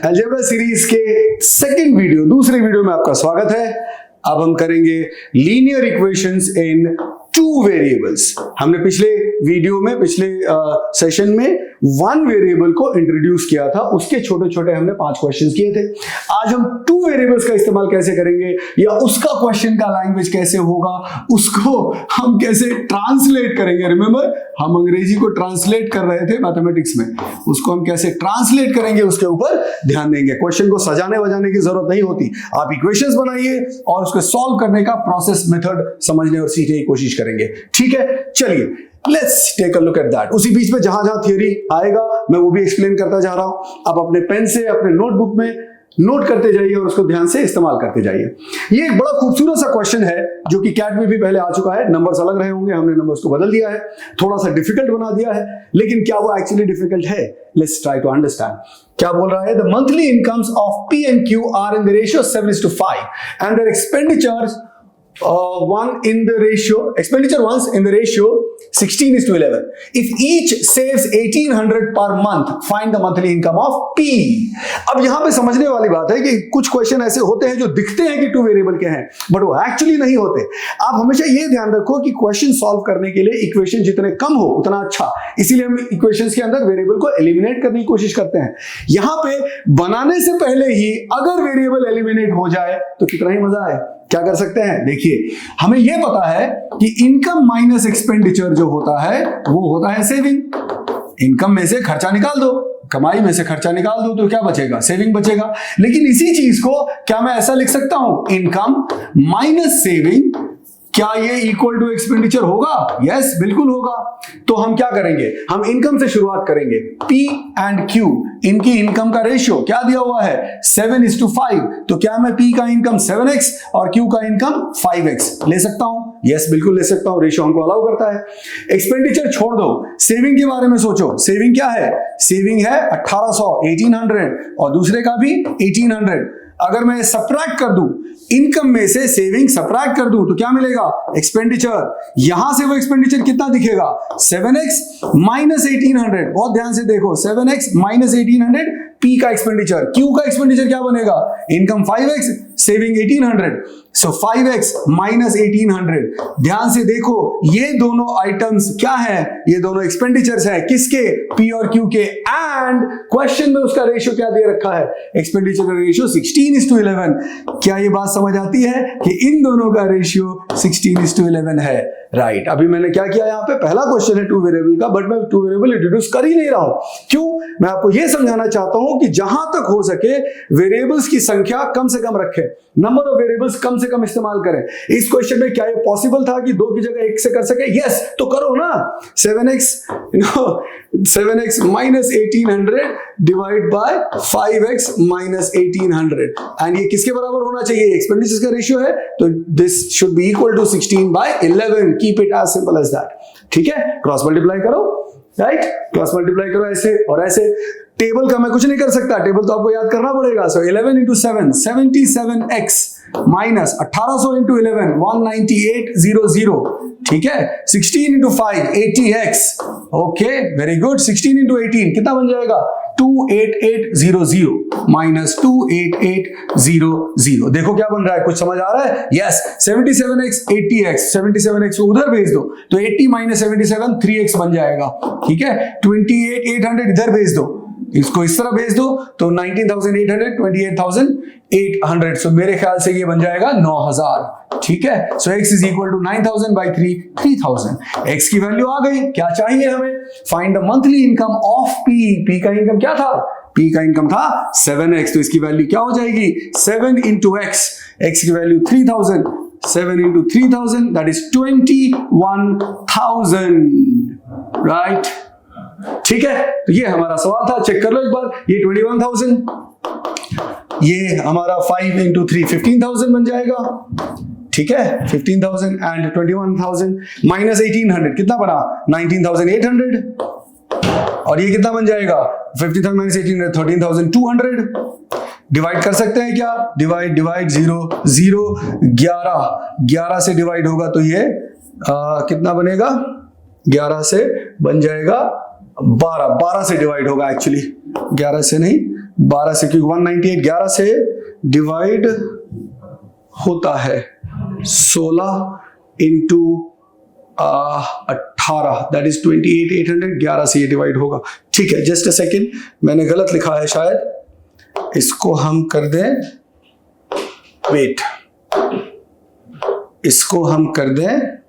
Algebra series के second video, दूसरे video में आपका स्वागत है। अब हम करेंगे लीनियर इक्वेशंस इन टू वेरिएबल्स। हमने पिछले वीडियो में, पिछले सेशन में वन वेरिएबल को इंट्रोड्यूस किया था, उसके छोटे छोटे हमने 5 क्वेश्चंस किए थे। आज हम टू वेरिएबल्स का इस्तेमाल कैसे करेंगे, या उसका क्वेश्चन का लैंग्वेज कैसे होगा, उसको हम कैसे ट्रांसलेट करेंगे। रिमेंबर, हम अंग्रेजी को ट्रांसलेट कर रहे थे मैथमेटिक्स में, उसको हम कैसे ट्रांसलेट करेंगे उसके ऊपर ध्यान देंगे। क्वेश्चन को सजाने वजाने की जरूरत नहीं होती, आप इक्वेशंस बनाइए और उसको सॉल्व करने का प्रोसेस, मेथड समझने और सीखने की कोशिश करेंगे। ठीक है, चलिए let's take a look at that. उसी बीच में जहां जहां थियरी आएगा मैं वो भी एक्सप्लेन करता जा रहा हूं। आप अपने पेन से, अपने नोटबुक में नोट करते जाइए और उसको ध्यान से इस्तेमाल करते जाइए। ये एक बड़ा खूबसूरत सा क्वेश्चन है जो कि कैट में भी पहले आ चुका है। नंबर्स अलग रहे होंगे, हमने नंबर्स को बदल दिया है, थोड़ा सा डिफिकल्ट बना दिया है, लेकिन क्या वो एक्चुअली डिफिकल्ट है? Let's try to understand. क्या बोल रहा है? The monthly incomes of P and Q are in the ratio 7:5 and their expenditures ones in the ratio 16:11. If each saves 1800 per month, find the monthly income of P. अब यहां पे समझने वाली बात है कि कुछ क्वेश्चन ऐसे होते हैं जो दिखते हैं कि टू वेरिएबल के हैं, बट वो एक्चुअली नहीं होते। आप हमेशा ये ध्यान रखो कि क्वेश्चन सॉल्व करने के लिए इक्वेशन जितने कम हो उतना अच्छा, इसीलिए हम इक्वेशंस के अंदर वेरिएबल को एलिमिनेट करने की कोशिश करते हैं। यहां पे बनाने से पहले ही अगर वेरिएबल एलिमिनेट हो जाए तो कितना ही मजा आए। क्या कर सकते हैं? देखिए, हमें यह पता है कि इनकम माइनस एक्सपेंडिचर जो होता है वो होता है सेविंग। इनकम में से खर्चा निकाल दो, कमाई में से खर्चा निकाल दो तो क्या बचेगा? सेविंग बचेगा। लेकिन इसी चीज को क्या मैं ऐसा लिख सकता हूं, इनकम माइनस सेविंग, क्या ये इक्वल टू एक्सपेंडिचर होगा? यस, बिल्कुल होगा। तो हम क्या करेंगे? हम इनकम से शुरुआत करेंगे। P एंड Q, इनकी इनकम का रेशियो क्या दिया हुआ है? 7:5। तो क्या मैं P का इनकम 7x और Q का इनकम 5x ले सकता हूं? यस, बिल्कुल ले सकता हूं, रेशियो हमको अलाउ करता है। एक्सपेंडिचर छोड़ दो, सेविंग के बारे में सोचो। सेविंग क्या है? सेविंग है 1800 और दूसरे का भी 1800। अगर मैं सबट्रैक्ट कर दूं, इनकम में से सेविंग सबट्रैक्ट कर दूं तो क्या मिलेगा? एक्सपेंडिचर। यहां से वो एक्सपेंडिचर कितना दिखेगा? 7x minus 1800। बहुत ध्यान से देखो, 7x माइनस 1800 P का एक्सपेंडिचर। Q का एक्सपेंडिचर क्या बनेगा? Income 5x, saving 1800। सो 5x माइनस 1800। ध्यान से देखो, ये दोनों आइटम्स क्या है? ये दोनों एक्सपेंडिचर्स है। किसके? P और Q के। एंड क्वेश्चन में उसका रेशियो क्या दे रखा है? एक्सपेंडिचर का रेशियो 16:11। क्या ये बात समझ आती है कि इन दोनों का रेशियो 16:11 है? राइट। अभी मैंने क्या किया यहाँ पे? पहला क्वेश्चन है टू वेरिएबल का, बट मैं टू वेरिएबल इंट्रोड्यूस कर ही नहीं रहा हूं। क्यों? मैं आपको यह समझाना चाहता हूं कि जहां तक हो सके वेरिएबल्स की संख्या कम से कम रखें, नंबर ऑफ वेरिएबल्स कम से कम इस्तेमाल करें। इस क्वेश्चन में क्या ये पॉसिबल था कि 2 की जगह 1 से कर सके? यस, तो करो ना। 7x minus 1800 divide by 5x minus 1800, and ये किसके बराबर होना चाहिए? एक्सपेंडिचर का रेशियो है, तो this should be equal to 16/11। Keep it as simple as that. ठीक है, क्रॉस मल्टीप्लाई करो, राइट? क्रॉस मल्टीप्लाई करो ऐसे और ऐसे। टेबल का मैं कुछ नहीं कर सकता, टेबल तो आपको याद करना पड़ेगा। सो 11 into 7 77x माइनस 1800 into 11 19800। ठीक है, 16 into 5 80x। Okay, very good. 16 into 18 कितना बन जाएगा? 28800 माइनस 28800। देखो क्या बन रहा है, कुछ समझ आ रहा है? यस, 77x 80x, 77x को उधर भेज दो तो 80 माइनस 77 3x बन जाएगा। ठीक है, 28800 इधर भेज दो, इसको इस तरह भेज दो तो 19,800 28,800। सो मेरे ख्याल से ये बन जाएगा 9,000। ठीक है, so x is equal to 9,000 by 3 3000। x की वैल्यू आ गई। क्या चाहिए हमें? Find the monthly income of P। P का इनकम क्या था? P का इनकम था 7x, तो इसकी वैल्यू क्या हो जाएगी? 7 into x। x की value 3000, 7 into 3000 that is 21,000। Right, ठीक है। तो ये हमारा सवाल था, चेक कर लो एक बार। ये 21,000, ये हमारा 5 into 3 15,000 बन जाएगा। ठीक है, 15,000 एंड 21,000 माइनस 1800 कितना बना? 19,800। और ये कितना बन जाएगा? 50,000 माइनस 1800 13,200। डिवाइड कर सकते हैं क्या? डिवाइड 0 0 11 से डिवाइड होगा तो ये कितना बनेगा? 11 से बन जाएगा 12 से डिवाइड होगा। एक्चुअली 11 से नहीं, 12 से, क्योंकि 198 11 से डिवाइड होता है 16 इंटू 18, दैट इज 28,800, 11 से ये डिवाइड होगा। ठीक है, जस्ट अ सेकेंड, मैंने गलत लिखा है शायद, इसको हम कर दें, वेट, इसको हम कर दें,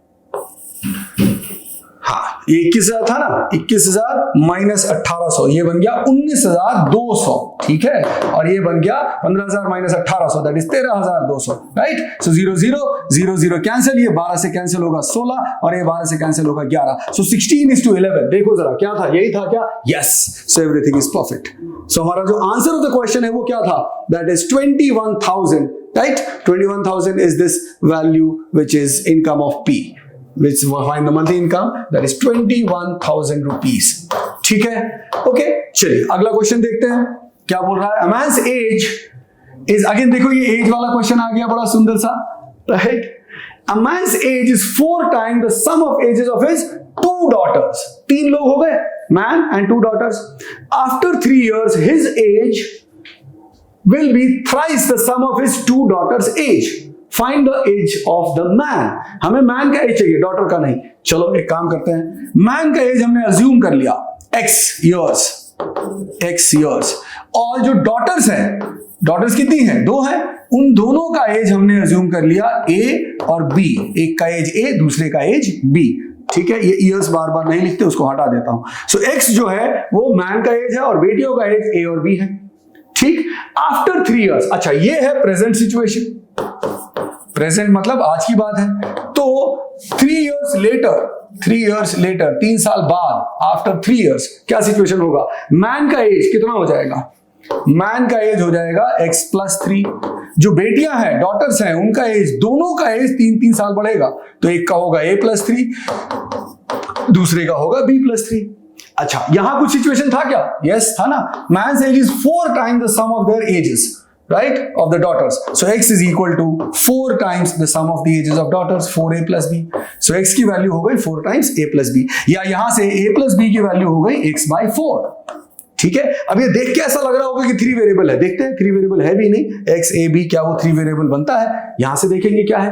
हाँ ये 21,000 था ना, 21,000 माइनस 1,800, ये बन गया 19,200, ठीक है, और ये बन गया 15,000 minus 1,800, that is 13,200, right. So 0 0 0 0 cancel, ये 12 से कैंसिल होगा 16 और ये 12 से कैंसिल होगा 11, सो 16:11। देखो जरा क्या था, यही था क्या? Yes, so everything is perfect. So हमारा जो आंसर ऑफ द क्वेश्चन है वो क्या था? That is 21,000, right? 21,000 is this value which is income of P, which find the monthly income, that is 21,000 rupees। ठीक है, ओके, चलिए अगला क्वेश्चन देखते हैं क्या बोल रहा है। A man's age is, again देखो ये एज वाला क्वेश्चन आ गया, बड़ा सुंदर सा, right. A man's age is 4 times the sum of ages of his 2 daughters। 3 लोग हो गए, man and 2 daughters। After 3 years his age will be thrice the sum of his 2 daughters age। Find the age of the man। हमें man का as चाहिए, daughter का नहीं। चलो एक काम करते हैं, मैन का एज हमने अज्यूम कर लिया x years, और जो डॉटर्स हैं, डॉटर्स कितनी हैं? 2 हैं, उन दोनों का एज हमने अज्यूम कर लिया a और b, एक का एज a, दूसरे का एज b। ठीक है, ये ईयर्स बार बार नहीं लिखते, उसको हटा देता हूं। सो x जो है वो मैन का एज है और बेटियों का एज a और b है। ठीक, आफ्टर 3 इयर्स, अच्छा ये है प्रेजेंट सिचुएशन, प्रेजेंट मतलब आज की बात है। तो 3 इयर्स लेटर 3 साल बाद, आफ्टर 3 इयर्स क्या सिचुएशन होगा? मैन का एज कितना हो जाएगा? मैन का एज हो जाएगा x + 3। जो बेटियां हैं, डॉटर्स हैं, उनका एज, दोनों का एज 3 साल बढ़ेगा, तो एक का होगा a + 3, दूसरे का होगा b + 3। अच्छा, यहां कुछ सिचुएशन था क्या? यस था ना, man's age is 4 times the sum of their ages, right, of the daughters। So x is equal to 4 times the sum of the ages of daughters, 4a + b। So x की value हो गई 4 times a + b, या यहां से a + b की value हो गई x/4। ठीक है, अब ये देख के ऐसा लग रहा होगा कि 3 वेरिएबल है, देखते हैं 3 वेरिएबल है भी नहीं, x a b, क्या वो 3 वेरिएबल बनता है? यहां से देखेंगे क्या है।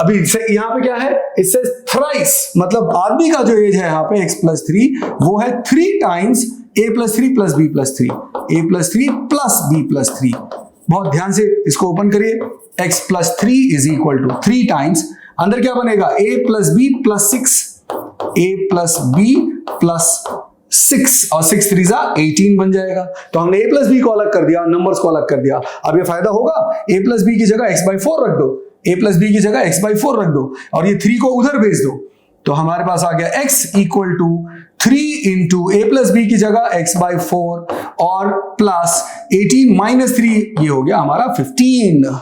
अभी यहाँ पे क्या है? इससे थ्राइस, मतलब आदमी का जो एज है यहाँ पे x + 3, वो है 3 times a + 3 + b + 3, a + 3 + b + 3। बहुत ध्यान से इसको ओपन करिए, x + 3 is equal to 3 times, अंदर क्या बनेगा? a + b + 6, a + b + 6, और 6 3 18 बन जाएगा। तो हमने a + b को अलग कर दिया, नंबर्स को अलग कर दिया। अब ये फायदा होगा, a + b की जगह x/4 रख दो, a + b की जगह x/4 रख दो, और ये 3 को उधर भेज दो, तो हमारे पास आ गया x = 3 इंटू a + b की जगह x/4 और प्लस 18 - 3, ये हो गया हमारा 15।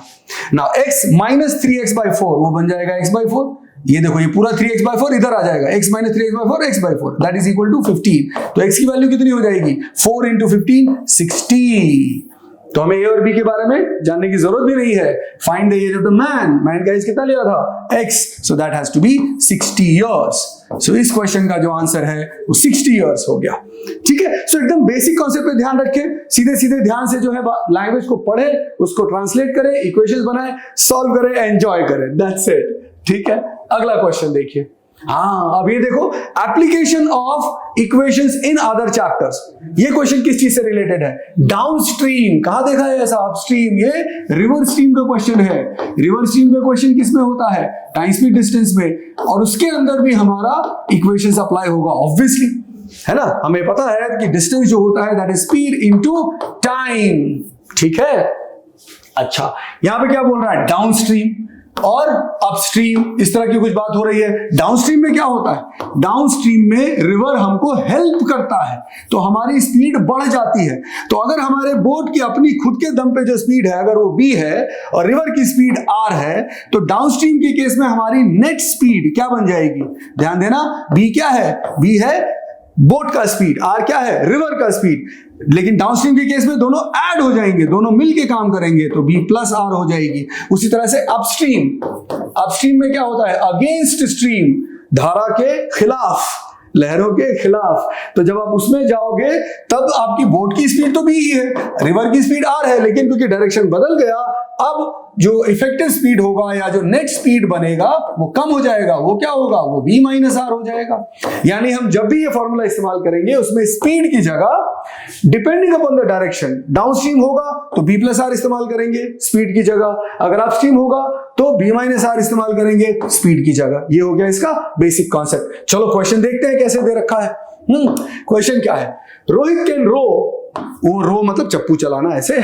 नाउ x - 3x/4 वो बन जाएगा x/4, ये देखो ये पूरा 3x/4 इधर आ जाएगा, x - 3x/4 x/4, that is equal to 15। तो x की वैल्यू कितनी हो जाएगी? 4 × 15 60। तो हमें ए और बी के बारे में जानने की जरूरत भी नहीं है। Find the age of the man, man का एज कितना लिया था? x, so that has to be 60 years. So इस क्वेश्चन का जो आंसर है वो 60 इयर्स हो गया। ठीक है, सो एकदम बेसिक कॉन्सेप्ट पे ध्यान रखें, सीधे सीधे ध्यान से जो है लैंग्वेज को पढ़े, उसको ट्रांसलेट करें, इक्वेशंस बनाए, सॉल्व करें, एंजॉय करें, दैट्स इट। ठीक है, अगला क्वेश्चन देखिए। हाँ, अब ये देखो, application of equations in other chapters. ये क्वेश्चन किस चीज से रिलेटेड है? डाउनस्ट्रीम। कहां देखा है ऐसा? अपस्ट्रीम। ये रिवर स्ट्रीम का क्वेश्चन है। रिवर स्ट्रीम का क्वेश्चन किस में होता है? टाइम स्पीड डिस्टेंस में, और उसके अंदर भी हमारा इक्वेशंस अप्लाई होगा ऑब्वियसली, है ना। हमें पता है कि डिस्टेंस जो होता है that is speed into time. ठीक है, अच्छा यहां पे क्या बोल रहा है? डाउनस्ट्रीम और अपस्ट्रीम, इस तरह की कुछ बात हो रही है। डाउनस्ट्रीम में क्या होता है? डाउनस्ट्रीम में रिवर हमको हेल्प करता है, तो हमारी स्पीड बढ़ जाती है। तो अगर हमारे बोट की अपनी खुद के दम पे जो स्पीड है, अगर वो b है और रिवर की स्पीड r है, तो डाउनस्ट्रीम के केस में हमारी नेट स्पीड क्या बन जाएगी? ध्यान देना, b क्या है? b है बोट का स्पीड, r क्या है? रिवर का स्पीड। लेकिन डाउनस्ट्रीम के केस में दोनों ऐड हो जाएंगे, दोनों मिलके काम करेंगे, तो b + r हो जाएगी। उसी तरह से अपस्ट्रीम, अपस्ट्रीम में क्या होता है? अगेंस्ट स्ट्रीम, धारा के खिलाफ, लहरों के खिलाफ। तो जब आप उसमें जाओगे तब आपकी बोट की स्पीड तो b ही है, रिवर की स्पीड r है, लेकिन क्योंकि डायरेक्शन बदल गया अब जो इफेक्टिव स्पीड होगा या जो नेट स्पीड बनेगा वो कम हो जाएगा। वो क्या होगा? वो b माइनस आर हो जाएगा। यानी हम जब भी ये फॉर्मूला इस्तेमाल करेंगे उसमें स्पीड की जगह depending upon the direction, downstream होगा तो b प्लस आर इस्तेमाल करेंगे स्पीड की जगह, अगर अपस्ट्रीम होगा तो b माइनस आर इस्तेमाल करेंगे स्पीड की जगह। ये हो गया इसका बेसिक कॉन्सेप्ट। चलो क्वेश्चन देखते हैं कैसे दे रखा है। क्वेश्चन क्या है? रोहित कैन रो, वो रो मतलब चप्पू चलाना ऐसे,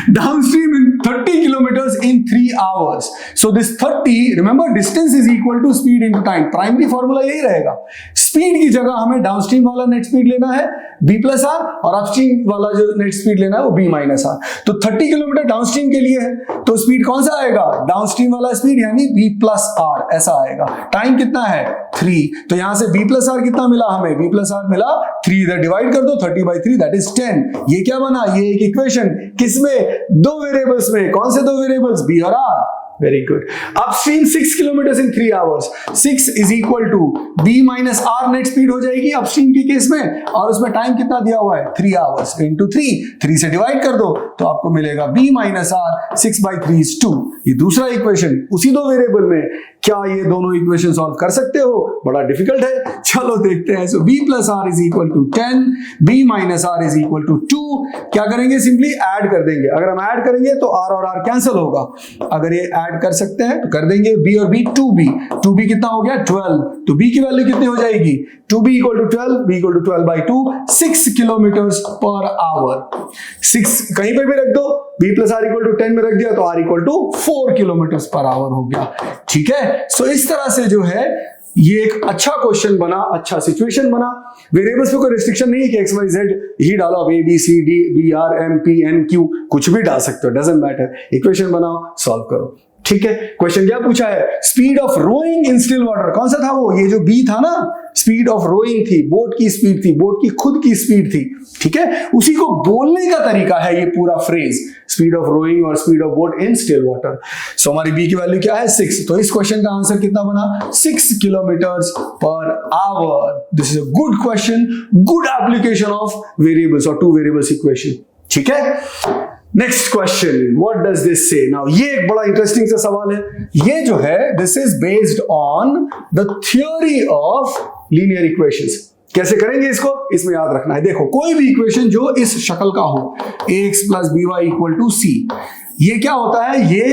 downstream in 30 kilometres in 3 hours. So this 30, remember distance is equal to speed into time. Primary formula यही रहेगा, स्पीड की जगह हमें डाउनस्ट्रीम वाला नेट स्पीड लेना है b प्लस आर, और अपस्ट्रीम वाला जो नेट स्पीड लेना है वो b माइनस आर। तो 30 किलोमीटर डाउनस्ट्रीम के लिए है तो स्पीड कौन सा आएगा? डाउनस्ट्रीम वाला स्पीड यानी b प्लस आर, ऐसा आएगा। टाइम कितना है? 3। तो यहां से b प्लस आर कितना मिला हमें? b प्लस आर मिला 3, इधर डिवाइड कर दो, 30 by 3 दैट इज 10। ये क्या बना? ये एक इक्वेशन किसमें? दो वेरिएबल्स में। कौन से दो वेरिएबल्स? b और r। Very good. Upstream 6 kilometre in 3 hours, 6 is equal to b minus r net speed हो जाएगी अपस्ट्रीम के केस में, और उसमें टाइम कितना दिया हुआ है? 3 आवर्स इंटू 3 से डिवाइड कर दो तो आपको मिलेगा b minus are 6 by 3 is 2। ये दूसरा इक्वेशन उसी दो वेरिएबल में। क्या ये दोनों इक्वेशन सॉल्व कर सकते हो? बड़ा डिफिकल्ट है, चलो देखते हैं। So b plus r is equal to 10, b minus r is equal to 2। क्या करेंगे? सिंपली ऐड कर देंगे। अगर हम ऐड करेंगे तो r और r कैंसिल होगा। अगर ये ऐड कर सकते हैं तो कर देंगे, b और b 2b कितना हो गया? 12। तो b की वैल्यू कितनी हो जाएगी? 2b equal to 12, b equal to 12 by 2, 6 kilometre per hour. 6 कहीं पर भी रख दो, b plus r equal to 10 में रख दिया तो r equal to 4 kilometre per hour हो गया। ठीक है, सो इस तरह से जो है ये एक अच्छा क्वेश्चन बना, अच्छा सिचुएशन बना। वेरिएबल्स पे कोई रिस्ट्रिक्शन नहीं है कि एक्स वाई जेड ही डालो, अब a b c d b r m p n q कुछ भी डाल सकते हो, डजंट मैटर। इक्वेशन बनाओ, सॉल्व करो। ठीक है, क्वेश्चन क्या पूछा है? Speed of rowing in still water. कौन सा था वो? ये जो बी था ना, स्पीड ऑफ रोइंग थी, बोट की स्पीड थी, बोट की खुद की स्पीड थी। ठीक है, उसी को बोलने का तरीका है ये पूरा फ्रेज, स्पीड ऑफ रोइंग और speed of boat in still water. So हमारी बी की वैल्यू क्या है? 6। तो इस क्वेश्चन का आंसर कितना बना? 6 kilometre per our. This is a good question, good application of variables और टू वेरिएबल्स इक्वेशन। ठीक है, next question, what does this से? नाउ ये एक बड़ा इंटरेस्टिंग सा सवाल है। ये जो है this is based on the theory of linear equations. कैसे करेंगे इसको? इसमें याद रखना है, देखो कोई भी इक्वेशन जो इस शक्ल का हो, ax plus by equal to c, ये क्या होता है? ये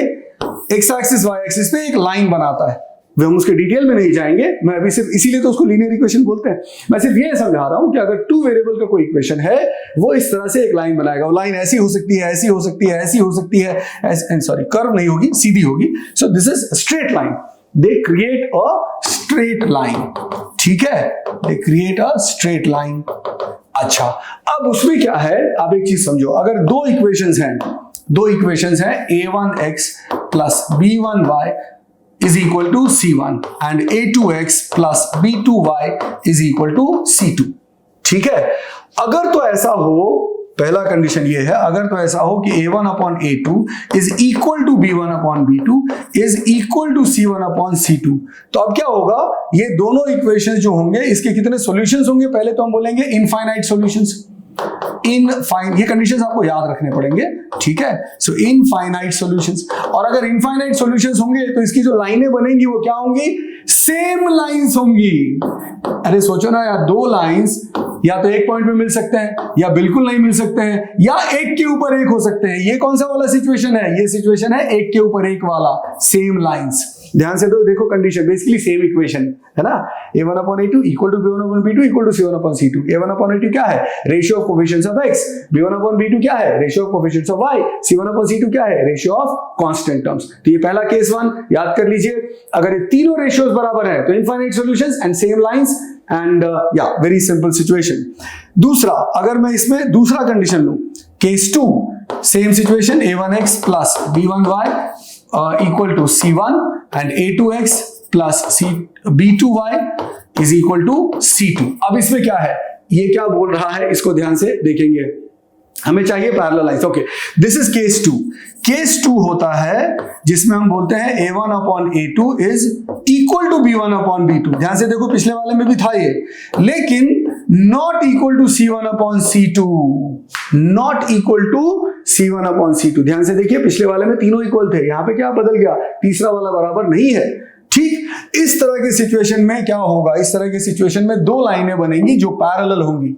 x एक्सिस y एक्सिस पे एक लाइन बनाता है। हम उसके डिटेल में नहीं जाएंगे, मैं अभी सिर्फ इसीलिए तो उसको लीनियर इक्वेशन बोलते हैं। मैं सिर्फ ये समझा रहा हूं कि अगर टू वेरिएबल का कोई इक्वेशन है वो इस तरह से एक लाइन बनाएगा। वो लाइन ऐसी हो सकती है, ऐसी हो सकती है, ऐसी हो सकती है, सॉरी कर्व नहीं होगी, सीधी होगी। So this is straight line, they create a straight line. ठीक है, they create a straight line. अच्छा, अब उसमें क्या है? आप एक चीज समझो, अगर दो इक्वेशंस हैं a1x plus b1y is equal to c1 and a2x plus b2y is equal to c2। ठीक है, अगर तो ऐसा हो, पहला कंडीशन ये है, अगर तो ऐसा हो कि a1 upon a2 is equal to b1 upon b2 is equal to c1 upon c2, तो अब क्या होगा? ये दोनों इक्वेशंस जो होंगे इसके कितने सॉल्यूशंस होंगे? पहले तो हम बोलेंगे इनफाइनाइट सॉल्यूशंस। ये कंडीशंस आपको याद रखने पड़ेंगे। ठीक है, सो इनफाइनाइट सॉल्यूशंस। और अगर इनफाइनाइट सॉल्यूशंस होंगे तो इसकी जो लाइनें बनेंगी वो क्या होंगी? सेम लाइंस होंगी। अरे सोचो ना यार, दो लाइंस या तो एक पॉइंट में मिल सकते हैं, या बिल्कुल नहीं मिल सकते हैं, या एक के ऊपर एक हो सकते हैं। ये कौन सा वाला सिचुएशन है? ये सिचुएशन है एक के ऊपर एक वाला, सेम लाइंस। ध्यान से तो देखो कंडीशन, बेसिकली सेम इक्वेशन है ना। a1 upon a2 equal to b1 upon b2 equal to c1 upon c2। a1 upon a2 क्या है? Ratio of coefficients of x। b1 upon b2 क्या है? Ratio of coefficients of y। c1 upon c2 क्या है? Ratio of constant terms. तो ये पहला case 1 याद कर लीजिए। अगर ये तीनों रेशियोज बराबर है तो infinite solutions and same lines and या वेरी सिंपल सिचुएशन। दूसरा, अगर मैं इसमें दूसरा कंडीशन लूं, case 2, same situation, a1x plus b1y equal to c1 and a2x plus b2y is equal to c2। अब इसमें क्या है? ये क्या बोल रहा है? इसको ध्यान से देखेंगे। हमें चाहिए parallel lines. Okay, this is case 2। Case 2 होता है जिसमें हम बोलते हैं a1 upon a2 is equal to b1 upon b2। ध्यान से देखो, पिछले वाले में भी था ये, लेकिन not equal to c1 upon c2, not equal to c1 upon c2। ध्यान से देखिए, पिछले वाले में तीनों इक्वल थे, यहां पे क्या बदल गया, तीसरा वाला बराबर नहीं है। ठीक, इस तरह की सिचुएशन में क्या होगा, इस तरह की सिचुएशन में दो लाइनें बनेंगी जो पैरेलल होंगी,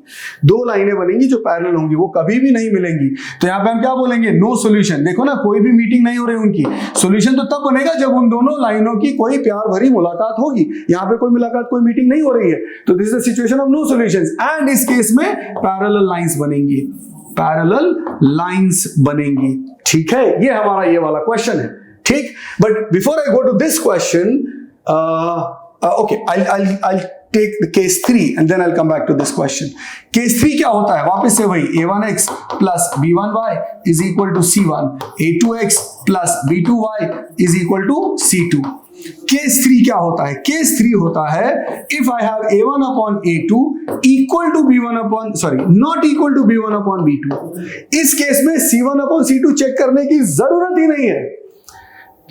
दो लाइनें बनेंगी जो पैरेलल होंगी, वो कभी भी नहीं मिलेंगी। तो यहां पे हम क्या बोलेंगे, नो सॉल्यूशन। देखो ना, कोई भी मीटिंग नहीं हो रही उनकी, सॉल्यूशन तो तब बनेगा जब उन दोनों लाइनों की कोई प्यार भरी मुलाकात होगी। यहां पे कोई मुलाकात, कोई मीटिंग नहीं हो रही है, तो this is the situation of no solutions. And इस केस में पैरेलल लाइंस बनेंगी, पैरेलल लाइंस बनेंगी। ठीक है, ये हमारा ये वाला क्वेश्चन है। ठीक, but before I go to this question, okay, I'll take the case 3 and then I'll come back to this question. Case 3 क्या होता है, वापस से वही, a1x plus b1y is equal to c1, a2x plus b2y is equal to c2. Case 3 क्या होता है, Case 3 होता है if I have a1 upon a2 equal to b1 upon, sorry, not equal to b1 upon b2. इस case में c1 upon c2 check करने की जरूरत ही नहीं है।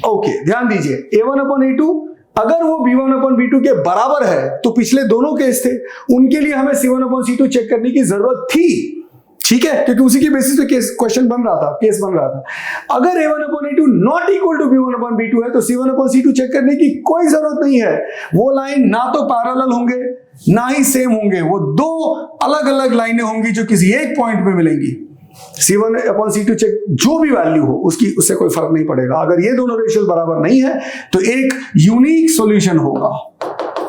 ओके, ध्यान दीजिए, a1 upon a2 अगर वो b1 upon b2 के बराबर है, तो पिछले दोनों केस थे, उनके लिए हमें c1 upon c2 चेक करने की जरूरत थी। ठीक है, क्योंकि उसी के बेसिस पे केस क्वेश्चन बन रहा था, केस बन रहा था। अगर a1 upon a2 not equal to b1 upon b2 है, तो c1 upon c2 चेक करने की कोई जरूरत नहीं है। वो लाइन ना तो पैरेलल होंगे ना ही सेम होंगे, वो दो अलग अलग लाइनें होंगी जो किसी एक पॉइंट पे मिलेंगी। C1 अपॉन C2 चेक जो भी वैल्यू हो उसकी, उससे कोई फर्क नहीं पड़ेगा। अगर ये दोनों रेशियो बराबर नहीं है तो एक यूनिक सॉल्यूशन होगा,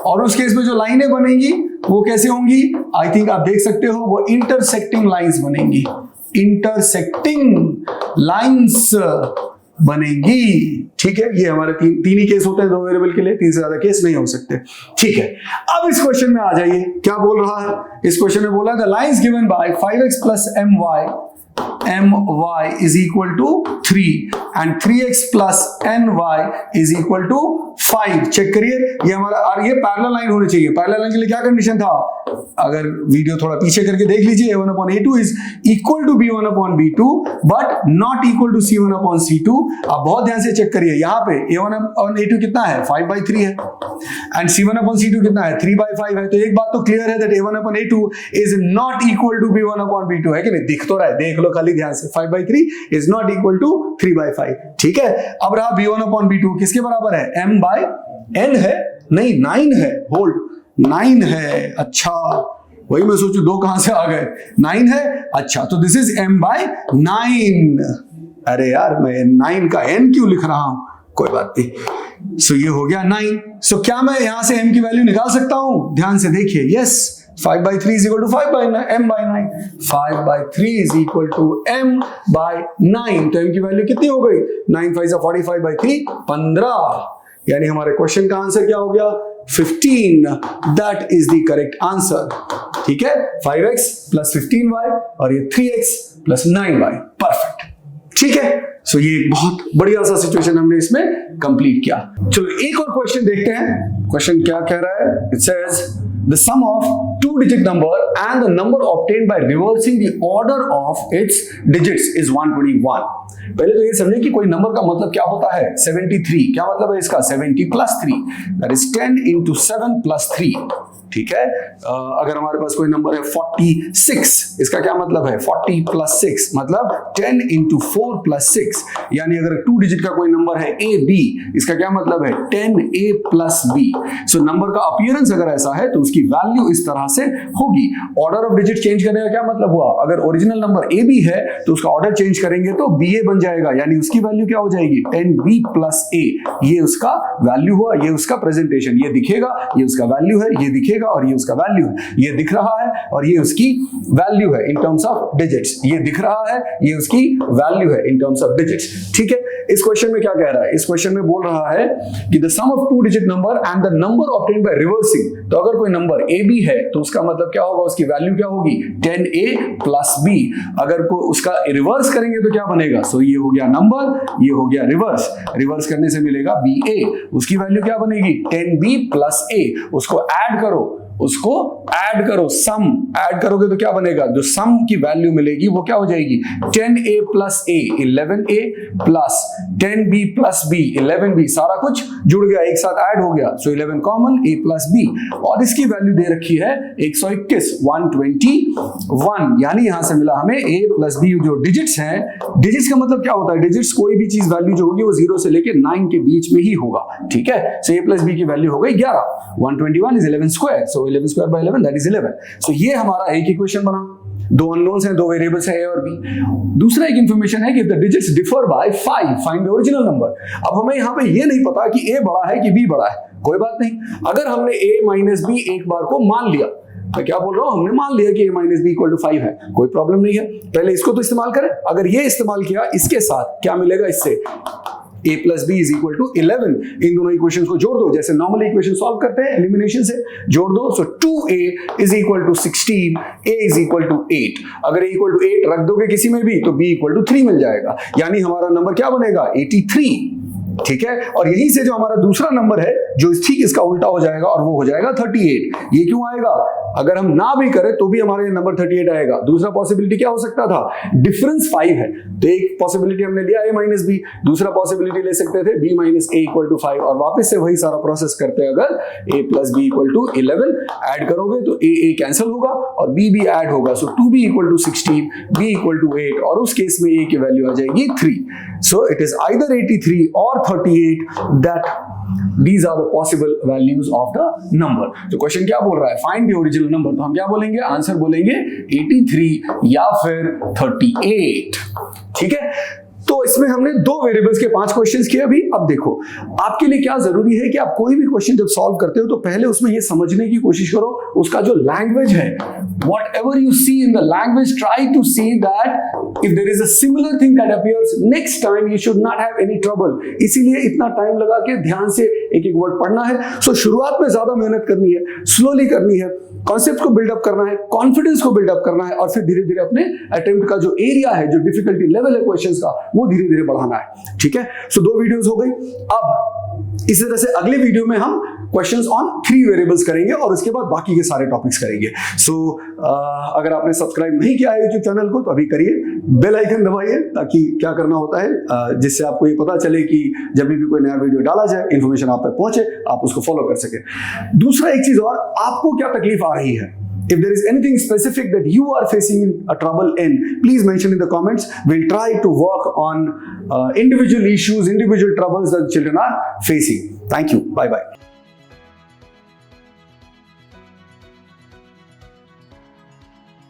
और उस केस में जो लाइनें बनेंगी वो कैसे होंगी, आई थिंक आप देख सकते हो, वो इंटरसेक्टिंग लाइंस बनेंगी, इंटरसेक्टिंग लाइंस बनेंगी। ठीक है, ये हमारे तीन ही केस होते हैं दो वेरिएबल के लिए, तीन से ज्यादा केस नहीं हो सकते। ठीक है, अब इस क्वेश्चन में आ जाइए, क्या बोल रहा है इस क्वेश्चन में, बोला the lines given by 5x plus my is equal to 3 and 3x plus ny is equal to 5। Check करिए, ये हमारा, और ये पैरेलल लाइन होनी चाहिए। पैरेलल लाइन के लिए क्या कंडीशन था, अगर वीडियो थोड़ा पीछे करके देख लीजिए, a1 upon a2 is equal to b1 upon b2 but not equal to c1 upon c2। आप बहुत ध्यान से चेक करिए, यहाँ पे a1 upon a2 कितना है, 5/3 है, and c1 upon c2 कितना है, 3/5 है। तो एक बात तो क्लियर है that a1 upon a2 is not equal to b1 upon b2, है कि नहीं, दिख तो रहा है, देख लो खाली ध्यान से, 5/3 is not equal to 3/5। ठीक है, अब रहा b1 upon b2 किसके बराबर है, m/n है, नहीं 9 है, होल्ड 9 है। अच्छा, वही मैं सोचूं दो कहां से आ गए, 9 है। अच्छा, तो दिस इज m/9। अरे यार, मैं 9 का n क्यों लिख रहा हूं, कोई बात नहीं। सो ये हो गया 9। सो क्या मैं यहां से m की वैल्यू निकाल सकता हूं, ध्यान से देखिए, yes, 5/3 is equal to 5/m/9, 5/3 is equal to m/9। तो m की वैल्यू कितनी हो गई, 9 5 45/3, 15। यानी हमारे क्वेश्चन का आंसर क्या हो गया, 15। That is the correct answer. ठीक है, 5x plus 15y और ये 3x plus 9y, परफेक्ट। ठीक है, सो ये बहुत बढ़िया सा सिचुएशन हमने इसमें कंप्लीट किया। चलो एक और क्वेश्चन देखते हैं, क्वेश्चन क्या कह रहा है, it says the sum of two-digit number and the number obtained by reversing the order of its digits is 121। पहले तो ये समझे कि कोई नंबर का मतलब क्या होता है, 73। क्या मतलब है इसका, 70 plus 3, that is 10 into 7 plus 3। ठीक है, अगर हमारे पास कोई नंबर है 46, इसका क्या मतलब है, 40 plus 6 मतलब 10 into 4 plus 6। यानी अगर 2 डिजिट का कोई नंबर है AB, इसका क्या मतलब है, 10A plus B। So number का अपीयरेंस अगर ऐसा है तो उसकी वैल्यू इस तरह से होगी। ऑर्डर ऑफ डिजिट चेंज करने का क्या मतलब हुआ, अगर ओरिजिनल नंबर AB है तो उसका ऑर्डर चेंज करेंगे तो BA बन जाएगा, यानी उसकी वैल्यू क्या हो जाएगी, 10B plus A। ये उसका वैल्यू हुआ, ये उसका प्रेजेंटेशन, ये दिखेगा, ये उसका वैल्यू है, ये दिखेगा और ये उसका वैल्यू है, ये दिख रहा है और ये उसकी वैल्यू है इन टर्म्स ऑफ डिजिट्स, ये दिख रहा है, ये उसकी वैल्यू है इन टर्म्स ऑफ डिजिट्स। ठीक है, इस क्वेश्चन में क्या कह रहा है, इस क्वेश्चन में बोल रहा है कि the sum of 2 digit number and the number obtained by reversing. तो अगर कोई नंबर AB है तो उसका मतलब क्या होगा, उसकी वैल्यू क्या होगी, 10A plus B। अगर को उसका रिवर्स करेंगे तो क्या बनेगा, सो ये हो गया नंबर, ये हो गया रिवर्स, रिवर्स करने से मिलेगा BA, उसकी वैल्यू क्या बनेगी, 10B plus A। उसको ऐड करो, उसको ऐड करो, सम ऐड करोगे तो क्या बनेगा, जो सम की वैल्यू मिलेगी वो क्या हो जाएगी, 10a plus a 11a plus 10b plus b 11b, सारा कुछ जुड़ गया, एक साथ ऐड हो गया, सो 11 कॉमन, a प्लस b, और इसकी वैल्यू दे रखी है 121 121, यानी यहां से मिला हमें a प्लस b। जो डिजिट्स हैं, डिजिट्स का मतलब क्या होता है, डिजिट्स कोई भी चीज वैल्यू जो होगी वो 0 से लेके 9 के बीच में ही होगा, ठीक है। सो a प्लस b की वैल्यू हो गई 11, 121 is 11 square, so 11 square by 11 that is 11। सो ये हमारा एक इक्वेशन बना, दो अननोन्स हैं, दो वेरिएबल्स है a और b। दूसरा एक इंफॉर्मेशन है कि the digits differ by 5 find the original number. अब हमें यहां पे ये नहीं पता कि a बड़ा है कि b बड़ा है, कोई बात नहीं, अगर हमने a माइनस b एक बार को मान लिया, मैं क्या बोल रहा हूं, हमने मान लिया कि a minus B equal to 5 है, कोई प्रॉब्लम नहीं है, पहले इसको तो इस्तेमाल करें। अगर ये इस्तेमाल किया, इसके साथ क्या मिलेगा, इससे a plus B is equal to 11, इन दोनों इक्वेशंस को जोड़ दो, जैसे नॉर्मल इक्वेशन सॉल्व करते हैं एलिमिनेशन से, जोड़ दो, so 2a is equal to 16, a is equal to 8, अगर a इक्वल टू 8 रख दोगे किसी में भी तो b इक्वल टू 3 मिल जाएगा, यानी हमारा नंबर क्या बनेगा, 83, ठीक है। और यहीं से जो हमारा दूसरा नंबर है जो ठीक इसका उल्टा हो जाएगा और वो हो जाएगा 38। ये क्यों आएगा, अगर हम ना भी करें तो भी हमारे नंबर 38 आएगा। दूसरा पॉसिबिलिटी क्या हो सकता था, डिफरेंस 5 है, तो एक पॉसिबिलिटी हमने लिया a माइनस बी, दूसरा पॉसिबिलिटी ले सकते थे b minus a equal to 5, और वापस से वही सारा प्रोसेस करते हैं। अगर a plus B equal to 11 add करोगे तो a कैंसिल होगा और b भी ऐड होगा, so 2b equal to 16, b equal to 8, और उस केस में a की वैल्यू आ जाएगी 3। सो इट इज आइदर 83 और 38 that these are the possible values of the number। तो क्वेश्चन क्या बोल रहा है, फाइंड द ओरिजिनल नंबर, तो हम क्या बोलेंगे, आंसर बोलेंगे 83 या फिर 38, ठीक है। तो इसमें हमने दो वेरिएबल्स के 5 क्वेश्चंस किए अभी। अब देखो आपके लिए क्या जरूरी है कि आप कोई भी क्वेश्चन जब सॉल्व करते हो तो पहले उसमें ये समझने की कोशिश करो उसका जो लैंग्वेज है, whatever you see in the language, try to see that if there is a similar thing that appears next time you should not have any trouble। इसीलिए इतना टाइम लगा के ध्यान से एक एक वर्ड पढ़ना है। सो शुरुआत में ज्यादा मेहनत करनी है, स्लोली करनी है, कॉन्सेप्ट को बिल्डअप करना है, कॉन्फिडेंस को बिल्डअप करना है, और फिर धीरे धीरे अपने अटेम्प्ट का जो एरिया है, जो डिफिकल्टी लेवल है क्वेश्चंस का, वो धीरे धीरे बढ़ाना है, ठीक है। सो 2 वीडियोस हो गई। अब इसी तरह से अगले वीडियो में हम क्वेश्चंस ऑन 3 वेरिएबल्स करेंगे और उसके बाद बाकी के सारे टॉपिक्स करेंगे। सो अगर आपने सब्सक्राइब नहीं किया है यूट्यूब चैनल को तो अभी करिए, बेल आइकन दबाइए ताकि क्या करना होता है, जिससे आपको ये पता चले कि जब भी कोई नया वीडियो डाला जाए इन्फॉर्मेशन आप तक पहुंचे, आप उसको फॉलो कर सके। दूसरा एक चीज और, आपको क्या तकलीफ आ रही है, if there is anything specific that you are facing a trouble in, please mention in the comments. We'll try to work on individual issues, individual troubles that children are facing. Thank you. Bye bye.